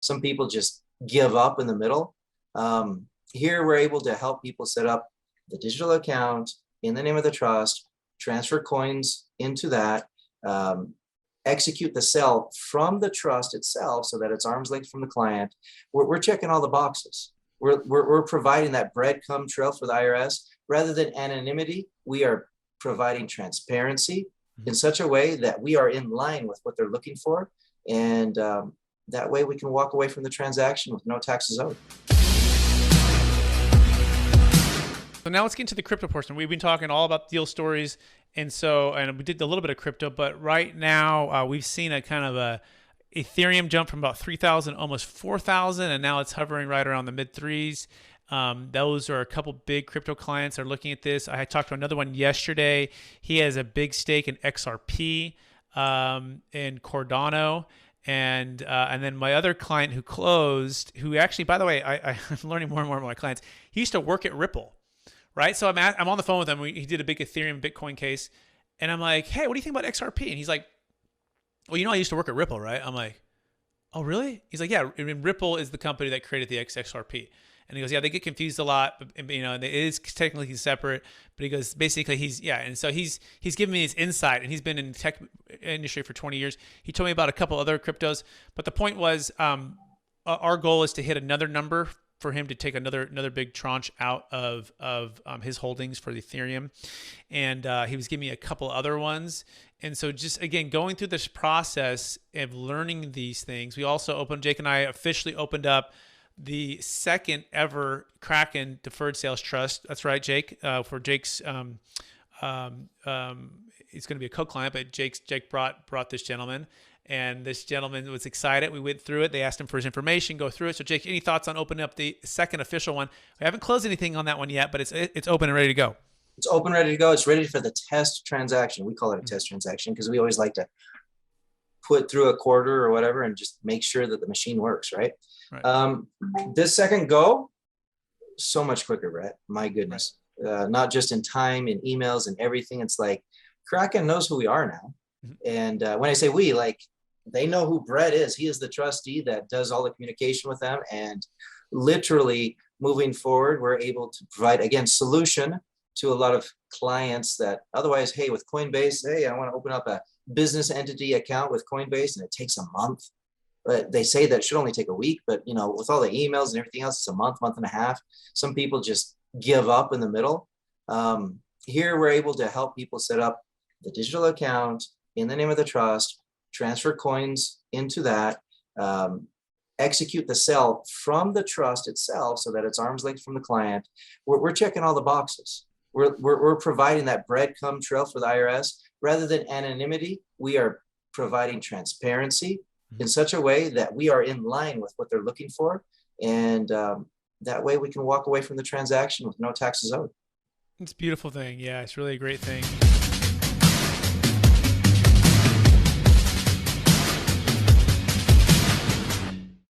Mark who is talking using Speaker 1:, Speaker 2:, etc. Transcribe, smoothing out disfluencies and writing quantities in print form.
Speaker 1: Some people just give up in the middle. Here we're able to help people set up the digital account in the name of the trust, transfer coins into that, execute the sale from the trust itself so that it's arm's length from the client. We're checking all the boxes. We're providing that breadcrumb trail for the IRS. Rather than anonymity, we are providing transparency in such a way that we are in line with what they're looking for. And that way we can walk away from the transaction with no taxes owed.
Speaker 2: So now let's get into the crypto portion. We've been talking all about deal stories, and we did a little bit of crypto, but right now we've seen a kind of a Ethereum jump from about 3,000, almost 4,000, and now it's hovering right around the mid threes. Those are a couple big crypto clients that are looking at this. I talked to another one yesterday. He has a big stake in XRP, in Cardano. And then my other client who closed, who actually, by the way, I'm learning more and more about my clients. He used to work at Ripple. Right. So I'm on the phone with him. He did a big Ethereum Bitcoin case. And I'm like, hey, what do you think about XRP? And he's like, well, I used to work at Ripple, right? I'm like, oh, really? He's like, yeah, Ripple is the company that created the XRP. And he goes, yeah, they get confused a lot, but, and it is technically separate. But he goes, basically, and so he's giving me his insight, and he's been in the tech industry for 20 years. He told me about a couple other cryptos. But the point was, our goal is to hit another number for him to take another big tranche out of his holdings for the Ethereum. And he was giving me a couple other ones. And so just, again, going through this process of learning these things, we also Jake and I officially opened up the second ever Kraken Deferred Sales Trust. That's right, Jake. For Jake's, he's going to be a co-client, but Jake brought this gentleman. And this gentleman was excited. We went through it. They asked him for his information, go through it. So Jake, any thoughts on opening up the second official one? We haven't closed anything on that one yet, but it's open and ready to go.
Speaker 1: It's open, ready to go. It's ready for the test transaction. We call it a test transaction because we always like to put through a quarter or whatever and just make sure that the machine works, right? This second go, so much quicker, Brett. My goodness. Right. Not just in time, in emails and everything. It's like Kraken knows who we are now. And when I say we, like, they know who Brett is. He is the trustee that does all the communication with them. And literally moving forward, we're able to provide, again, solution to a lot of clients that otherwise, hey, with Coinbase, hey, I want to open up a business entity account with Coinbase, and it takes a month. But they say that it should only take a week. But, with all the emails and everything else, it's a month and a half. Some people just give up in the middle. Here, we're able to help people set up the digital account in the name of the trust, transfer coins into that, execute the sale from the trust itself so that it's arm's length from the client. We're checking all the boxes. We're providing that breadcrumb trail for the IRS. Rather than anonymity, we are providing transparency in such a way that we are in line with what they're looking for. And that way we can walk away from the transaction with no taxes owed.
Speaker 2: It's a beautiful thing. Yeah, it's really a great thing.